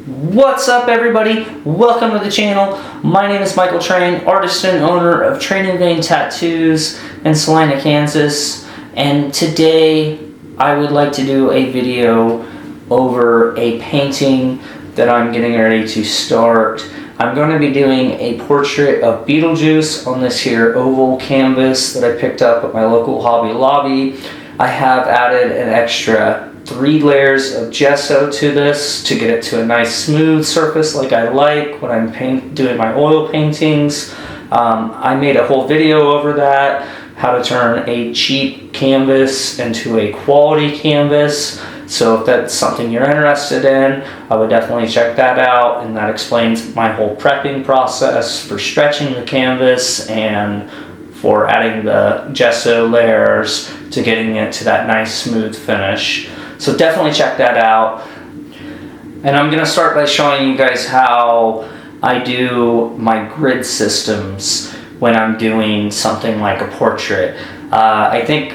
What's up, everybody? Welcome to the channel. My name is Michael Train, artist and owner of Train and Vein Tattoos in Salina, Kansas. And today I would like to do a video over a painting that I'm getting ready to start. I'm going to be doing a portrait of Beetlejuice on this here oval canvas that I picked up at my local Hobby Lobby. I have added an extra 3 layers of gesso to this to get it to a nice smooth surface like I like when I'm doing my oil paintings. I made a whole video over that, how to turn a cheap canvas into a quality canvas. So if that's something you're interested in, I would definitely check that out, and that explains my whole prepping process for stretching the canvas and for adding the gesso layers to getting it to that nice smooth finish. So definitely check that out. And I'm going to start by showing you guys how I do my grid systems when I'm doing something like a portrait. I think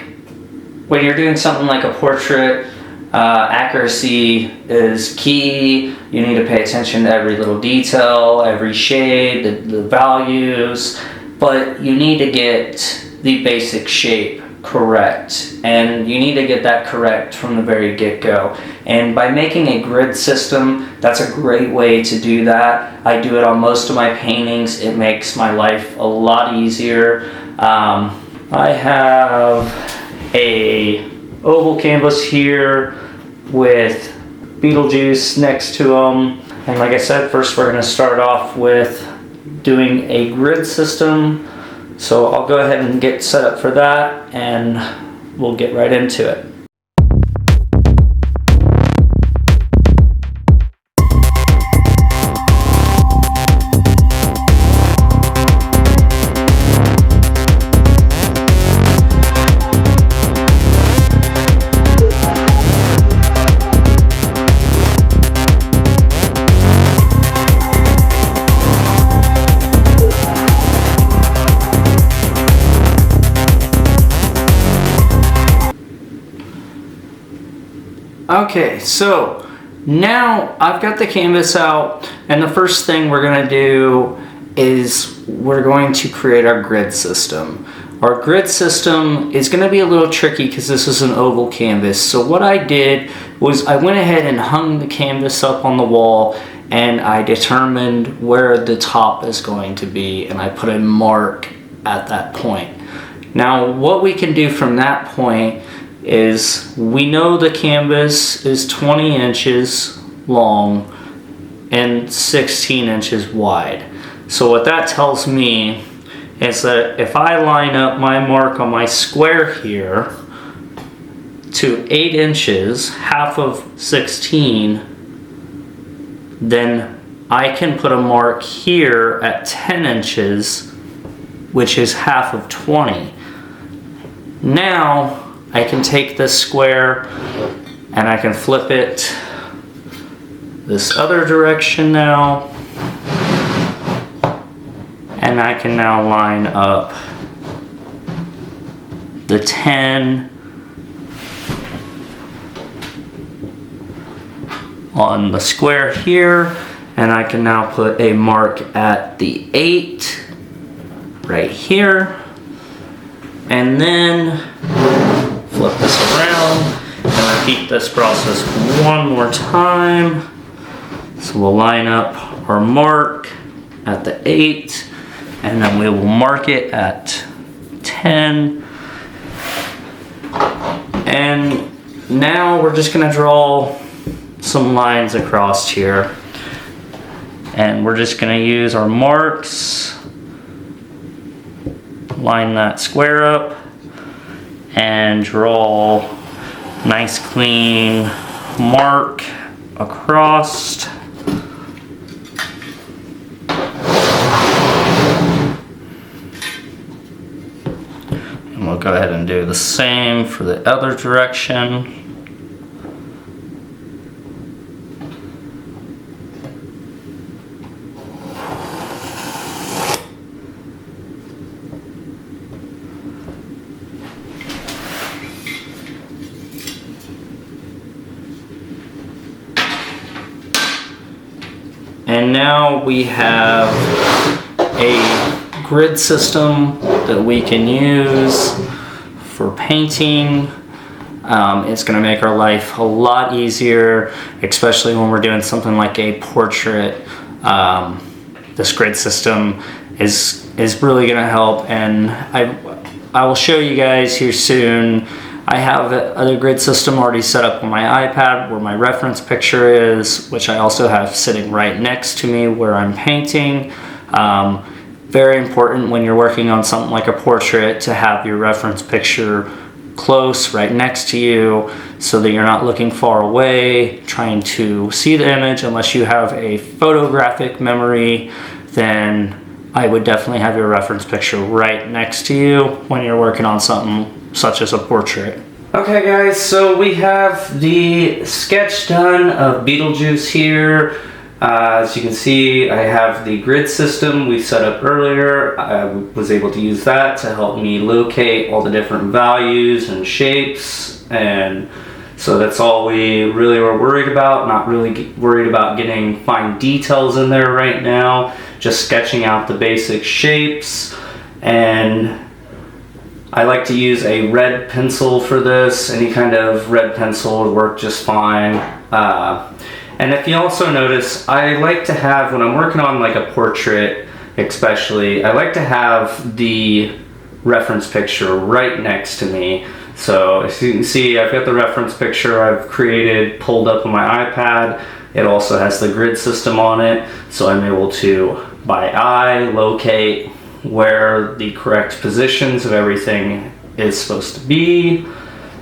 when you're doing something like a portrait, accuracy is key. You need to pay attention to every little detail, every shade, the values, but you need to get the basic shape correct, and you need to get that correct from the very get-go. And by making a grid system, that's a great way to do that. I do it on most of my paintings. It makes my life a lot easier. I have a oval canvas here with Beetlejuice next to them, and like I said, first we're going to start off with doing a grid system. So I'll go ahead and get set up for that, and we'll get right into it. Okay, so now I've got the canvas out, and the first thing we're going to do is we're going to create our grid system. Our grid system is going to be a little tricky because this is an oval canvas. So what I did was I went ahead and hung the canvas up on the wall, and I determined where the top is going to be, and I put a mark at that point. Now what we can do from that point is we know the canvas is 20 inches long and 16 inches wide. So what that tells me is that if I line up my mark on my square here to 8 inches, half of 16, then I can put a mark here at 10 inches, which is half of 20. Now I can take this square and I can flip it this other direction now, and I can now line up the 10 on the square here, and I can now put a mark at the 8 right here, and then flip this around and repeat this process one more time. So we'll line up our mark at the 8, and then we will mark it at 10. And now we're just going to draw some lines across here, and we're just going to use our marks, line that square up, and draw nice clean mark across. And we'll go ahead and do the same for the other direction. And now we have a grid system that we can use for painting. It's going to make our life a lot easier, especially when we're doing something like a portrait. This grid system is really going to help, and I will show you guys here soon. I have a grid system already set up on my iPad where my reference picture is, which I also have sitting right next to me where I'm painting. Very important when you're working on something like a portrait to have your reference picture close right next to you so that you're not looking far away trying to see the image. Unless you have a photographic memory, then I would definitely have your reference picture right next to you when you're working on something such as a portrait. Okay guys, so we have the sketch done of Beetlejuice here. As you can see, I have the grid system we set up earlier. I was able to use that to help me locate all the different values and shapes, and so that's all we really were worried about. Not really worried about getting fine details in there right now, just sketching out the basic shapes. And I like to use a red pencil for this. Any kind of red pencil would work just fine. And if you also notice, I like to have, when I'm working on like a portrait especially, I like to have the reference picture right next to me. So as you can see, I've got the reference picture I've created pulled up on my iPad. It also has the grid system on it, so I'm able to, by eye, locate where the correct positions of everything is supposed to be.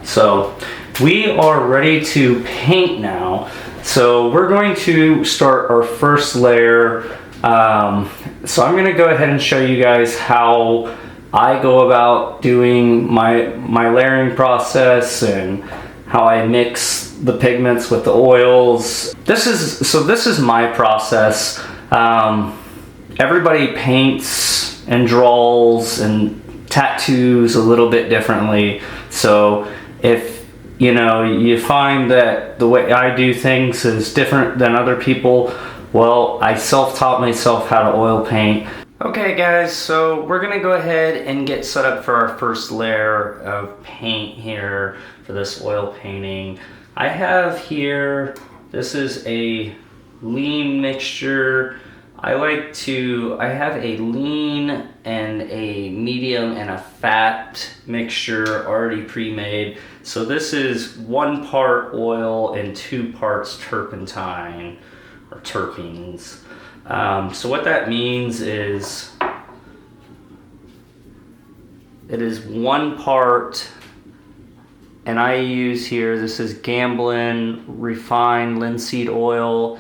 So we are ready to paint now. So we're going to start our first layer. So I'm going to go ahead and show you guys how I go about doing my layering process and how I mix the pigments with the oils. This is my process. Everybody paints and draws and tattoos a little bit differently. So if you find that the way I do things is different than other people, well, I self-taught myself how to oil paint. Okay guys, so we're gonna go ahead and get set up for our first layer of paint here for this oil painting. I have here, this is a lean mixture. I have a lean and a medium and a fat mixture already pre-made. So this is 1 part oil and 2 parts turpentine or terpenes. So what that means is it is 1 part, and I use here, this is Gamblin refined linseed oil.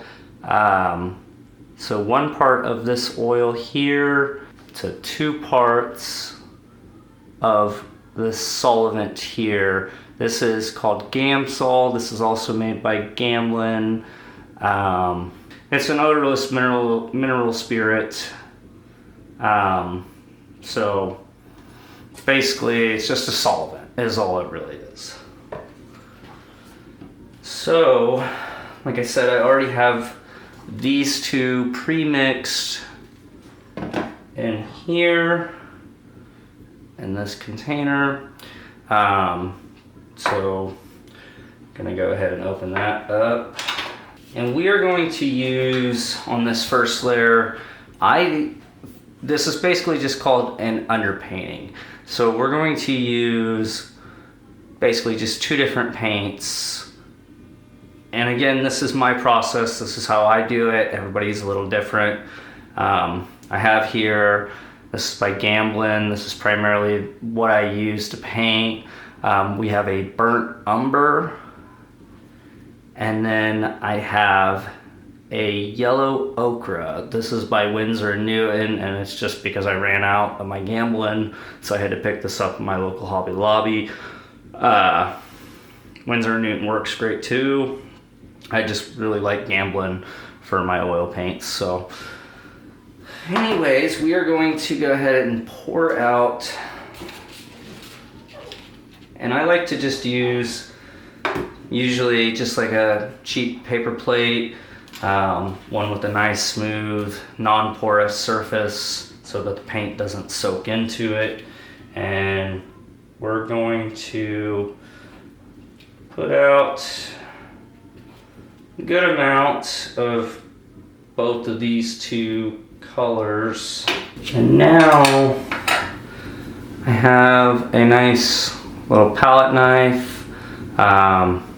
So 1 part of this oil here to 2 parts of this solvent here. This is called Gamsol. This is also made by Gamblin. It's an odorless mineral spirit. So basically it's just a solvent is all it really is. So like I said, I already have these 2 pre-mixed in here in this container. So I'm gonna go ahead and open that up. And we are going to use, on this first layer, this is basically just called an underpainting. So we're going to use basically just 2 different paints. And again, this is my process. This is how I do it. Everybody's a little different. I have here, this is by Gamblin. This is primarily what I use to paint. We have a burnt umber. And then I have a yellow ochre. This is by Winsor & Newton, and it's just because I ran out of my Gamblin, so I had to pick this up in my local Hobby Lobby. Winsor & Newton works great too. I just really like Gamblin for my oil paints. So anyways, we are going to go ahead and pour out, and I like to just use usually just like a cheap paper plate. one with a nice smooth non-porous surface so that the paint doesn't soak into it. And we're going to put out a good amount of both of these two colors. And now I have a nice little palette knife.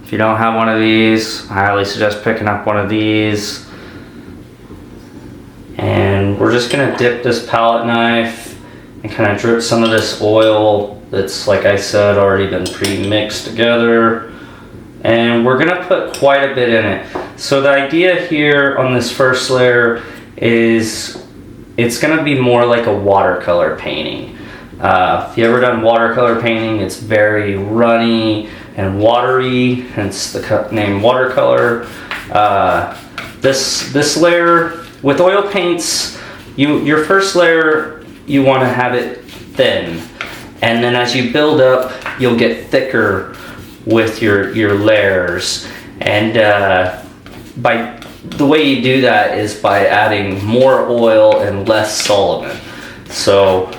If you don't have one of these, I highly suggest picking up one of these. And we're just gonna dip this palette knife and kind of drip some of this oil that's, like I said, already been pre-mixed together. And we're gonna put quite a bit in it. So the idea here on this first layer is it's gonna be more like a watercolor painting. If you ever done watercolor painting, it's very runny and watery, hence the name watercolor. This layer with oil paints, your first layer, you want to have it thin, and then as you build up, you'll get thicker with your layers. And by the way you do that is by adding more oil and less solvent. So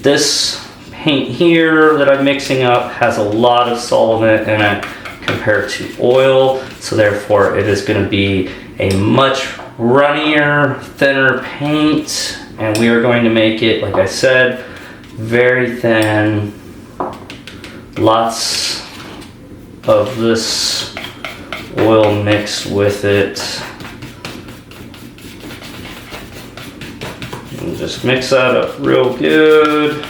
this paint here that I'm mixing up has a lot of solvent in it compared to oil, so therefore it is going to be a much runnier, thinner paint, and we are going to make it, like I said, very thin. Lots of this oil mixed with it. And just mix that up real good.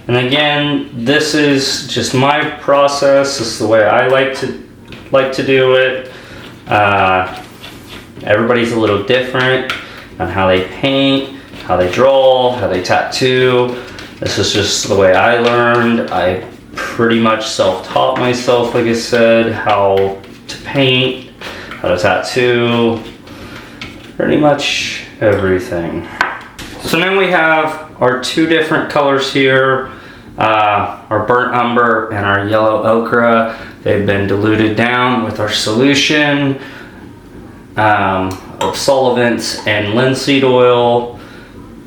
And again, this is just my process. This is the way I like to do it. Everybody's a little different on how they paint, how they draw, how they tattoo. This is just the way I learned. I pretty much self-taught myself, like I said, how to paint, how to tattoo, pretty much everything. So now we have our two different colors here, our burnt umber and our yellow ochre. They've been diluted down with our solution of solvents and linseed oil.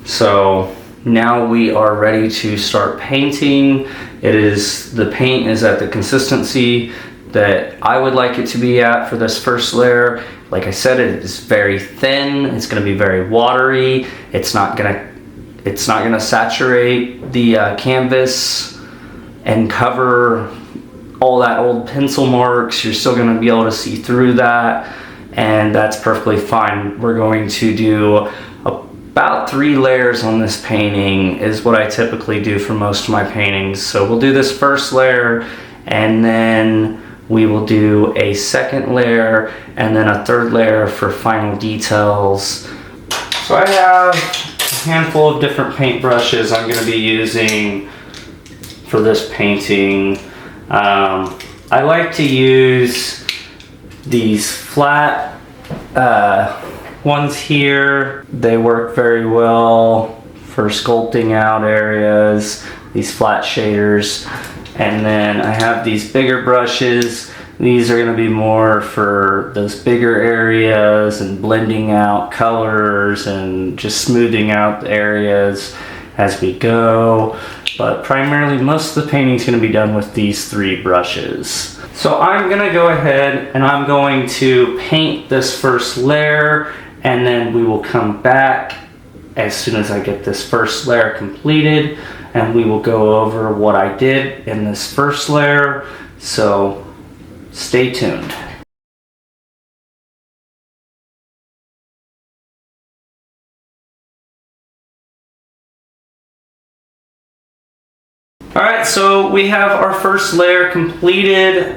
So now we are ready to start painting. The paint is at the consistency that I would like it to be at for this first layer. Like I said, it is very thin. It's going to be very watery. It's not going to saturate the canvas and cover all that old pencil marks. You're still going to be able to see through that, and that's perfectly fine. We're going to do about 3 layers on this painting is what I typically do for most of my paintings. So we'll do this first layer, and then we will do a second layer, and then a third layer for final details. So I have a handful of different paint brushes I'm going to be using for this painting. I like to use these flat ones here. They work very well for sculpting out areas, these flat shaders. And then I have these bigger brushes. These are going to be more for those bigger areas and blending out colors and just smoothing out the areas as we go. But primarily, most of the painting is going to be done with these 3 brushes. So I'm going to go ahead and I'm going to paint this first layer, and then we will come back as soon as I get this first layer completed, and we will go over what I did in this first layer. So stay tuned. Alright, so we have our first layer completed.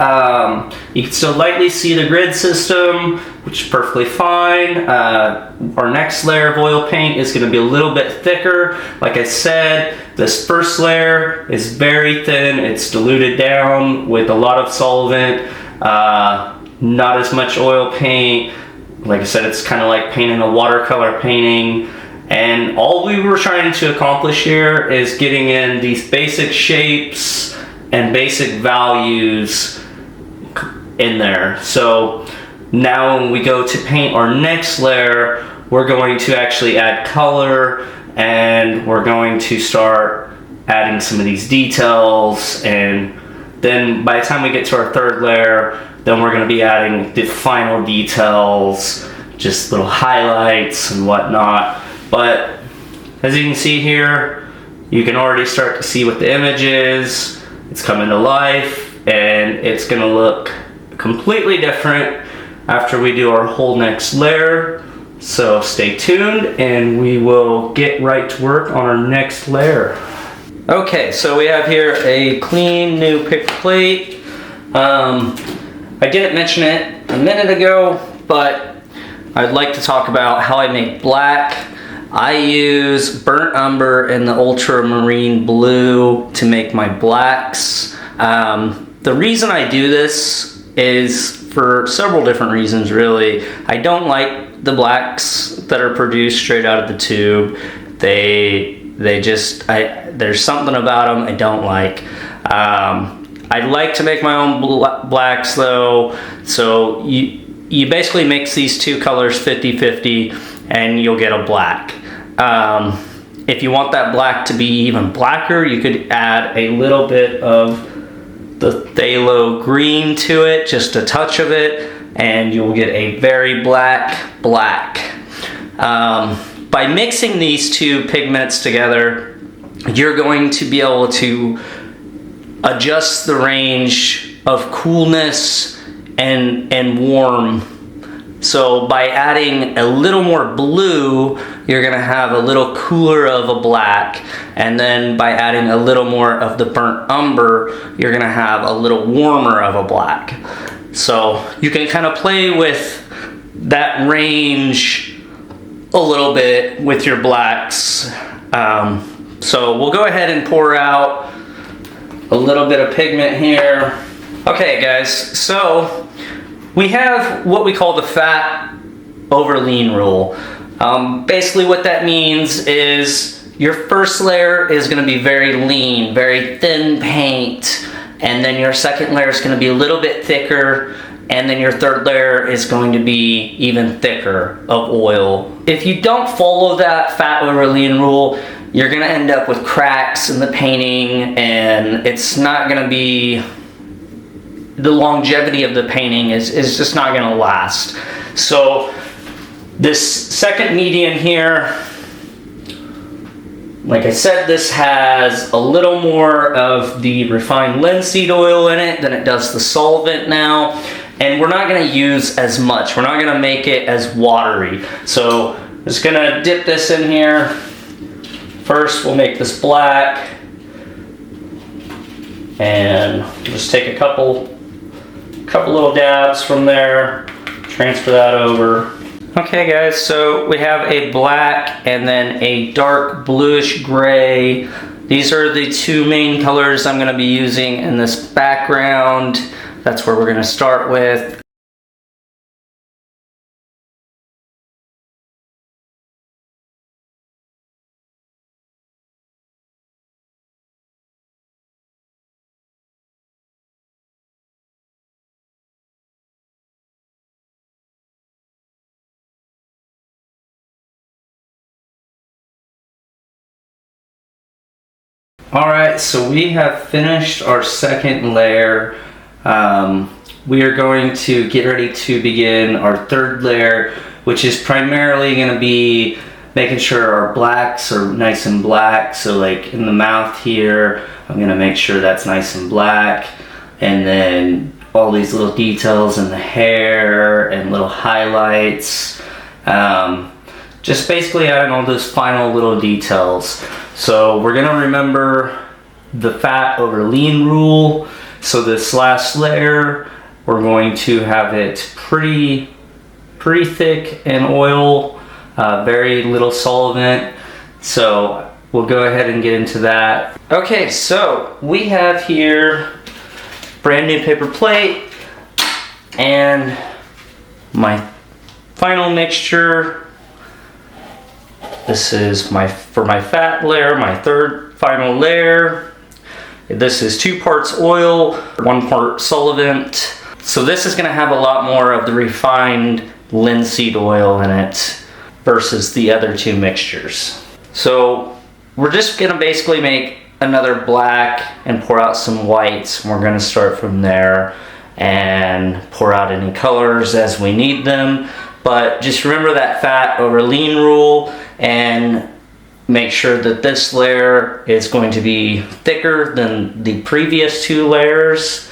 You can still lightly see the grid system, which is perfectly fine. Our next layer of oil paint is going to be a little bit thicker. Like I said, this first layer is very thin. It's diluted down with a lot of solvent, not as much oil paint. Like I said, it's kind of like painting a watercolor painting. And all we were trying to accomplish here is getting in these basic shapes and basic values in there. So now when we go to paint our next layer, we're going to actually add color, and we're going to start adding some of these details, and then by the time we get to our third layer, then we're going to be adding the final details, just little highlights and whatnot. But as you can see here, you can already start to see what the image is. It's coming to life, and it's going to look completely different after we do our whole next layer. So stay tuned, and we will get right to work on our next layer. Okay, so we have here a clean new paper plate. I didn't mention it a minute ago, but I'd like to talk about how I make black. I use burnt umber and the ultramarine blue to make my blacks. The reason I do this is for several different reasons, really. I don't like the blacks that are produced straight out of the tube. There's something about them I don't like. I like to make my own blacks though. So you basically mix these two colors 50-50 and you'll get a black. If you want that black to be even blacker, you could add a little bit of the phthalo green to it, just a touch of it, and you'll get a very black. By mixing these two pigments together, you're going to be able to adjust the range of coolness and warm. So by adding a little more blue, you're gonna have a little cooler of a black, and then by adding a little more of the burnt umber, you're gonna have a little warmer of a black. So you can kind of play with that range a little bit with your blacks. So we'll go ahead and pour out a little bit of pigment here. Okay guys, so we have what we call the fat over lean rule. Basically what that means is your first layer is going to be very lean, very thin paint, and then your second layer is going to be a little bit thicker, and then your third layer is going to be even thicker of oil. If you don't follow that fat over lean rule, you're going to end up with cracks in the painting, and it's not going to be, the longevity of the painting is just not going to last. So this second medium here, like I said, this has a little more of the refined linseed oil in it than it does the solvent now, and we're not going to use as much. We're not going to make it as watery. So I'm just going to dip this in here. First we'll make this black, and just take a couple little dabs from there, transfer that over. Okay guys, so we have a black and then a dark bluish gray. These are the two main colors I'm going to be using in this background. That's where we're going to start with. Alright, so we have finished our second layer. We are going to get ready to begin our third layer, which is primarily going to be making sure our blacks are nice and black. So like in the mouth here, I'm going to make sure that's nice and black. And then all these little details in the hair and little highlights. Just basically adding all those final little details. So we're gonna remember the fat over lean rule. So this last layer, we're going to have it pretty thick in oil, very little solvent. So we'll go ahead and get into that. Okay, so we have here brand new paper plate and my final mixture. This is for my fat layer, my third final layer. This is 2 parts oil, 1 part solvent. So this is going to have a lot more of the refined linseed oil in it versus the other two mixtures. So we're just going to basically make another black and pour out some whites. We're going to start from there and pour out any colors as we need them. But just remember that fat over lean rule, and make sure that this layer is going to be thicker than the previous two layers.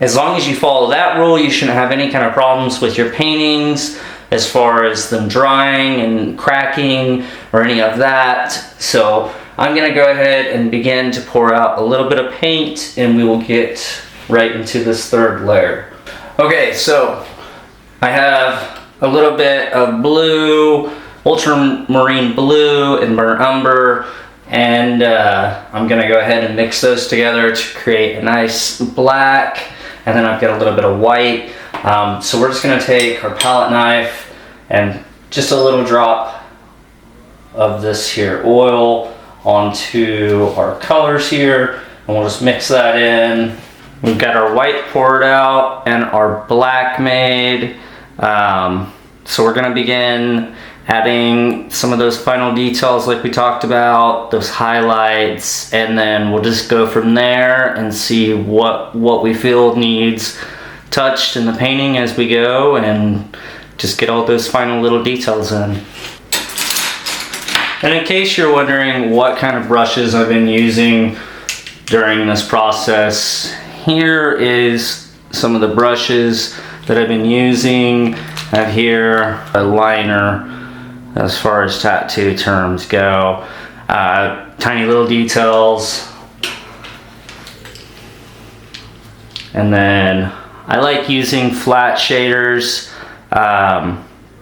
As long as you follow that rule, you shouldn't have any kind of problems with your paintings as far as them drying and cracking or any of that. So I'm going to go ahead and begin to pour out a little bit of paint, and we will get right into this third layer. Okay, so I have a little bit of blue, ultramarine blue and burnt umber, and I'm going to go ahead and mix those together to create a nice black, and then I've got a little bit of white. So we're just going to take our palette knife and just a little drop of this here oil onto our colors here, and we'll just mix that in. We've got our white poured out and our black made. So we're going to begin adding some of those final details like we talked about, those highlights, and then we'll just go from there and see what we feel needs touched in the painting as we go, and just get all those final little details in. And in case you're wondering what kind of brushes I've been using during this process, here is some of the brushes that I've been using. I have here a liner as far as tattoo terms go. Tiny little details. And then I like using flat shaders.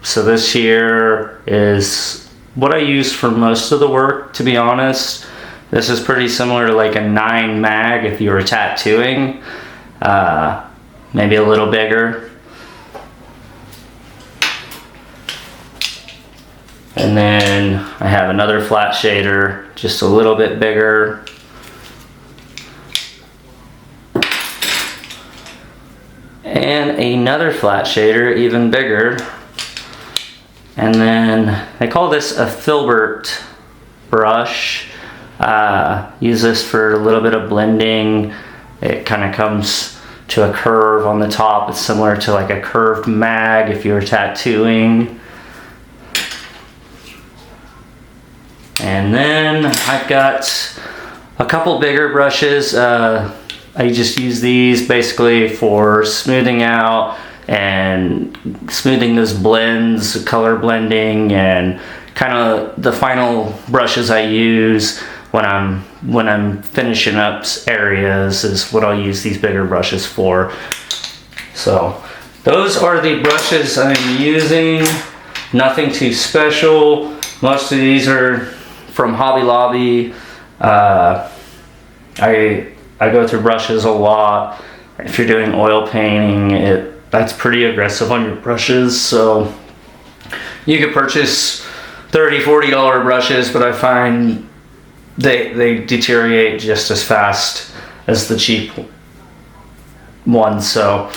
So this here is what I use for most of the work, to be honest. This is pretty similar to like a 9 mag if you were tattooing. Maybe a little bigger. And then I have another flat shader, just a little bit bigger. And another flat shader, even bigger. And then they call this a filbert brush. Use this for a little bit of blending. It kind of comes to a curve on the top. It's similar to like a curved mag if you were tattooing. And then I've got a couple bigger brushes. I just use these basically for smoothing out and smoothing those blends, color blending, and kind of the final brushes I use when I'm finishing up areas is what I'll use these bigger brushes for. So those are the brushes I'm using. Nothing too special. Most of these are from Hobby Lobby. I go through brushes a lot. If you're doing oil painting, that's pretty aggressive on your brushes, so you could purchase $30-$40 brushes, but I find they deteriorate just as fast as the cheap ones, so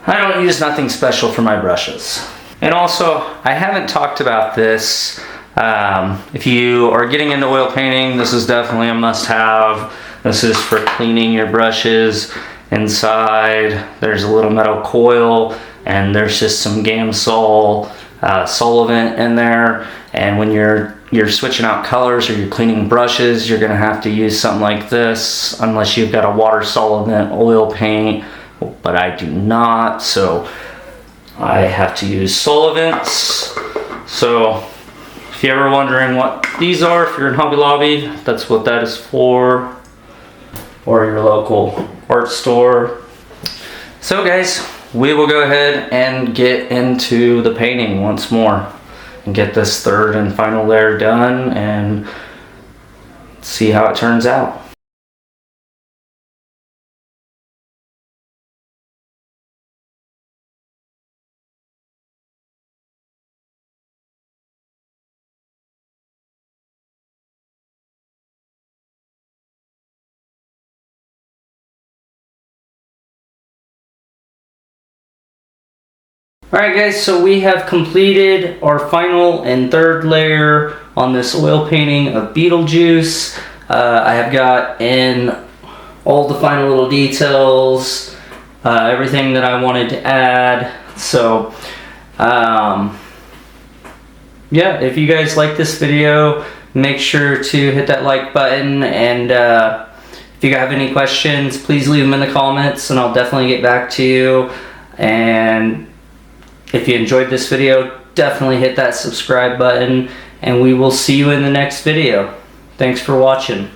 I don't use nothing special for my brushes. And also, I haven't talked about this. If you are getting into oil painting, this is definitely a must-have. This is for cleaning your brushes. Inside, there's a little metal coil, and there's just some Gamsol solvent in there. And when you're switching out colors or you're cleaning brushes, you're gonna have to use something like this, unless you've got a water solvent oil paint, but I do not, so I have to use solvents. So if you're ever wondering what these are, if you're in Hobby Lobby, that's what that is for, or your local art store. So guys, we will go ahead and get into the painting once more and get this third and final layer done and see how it turns out. Alright guys, so we have completed our final and third layer on this oil painting of Beetlejuice. I have got in all the final little details, everything that I wanted to add. So yeah, if you guys like this video, make sure to hit that like button, and if you have any questions, please leave them in the comments and I'll definitely get back to you. And if you enjoyed this video, definitely hit that subscribe button, and we will see you in the next video. Thanks for watching.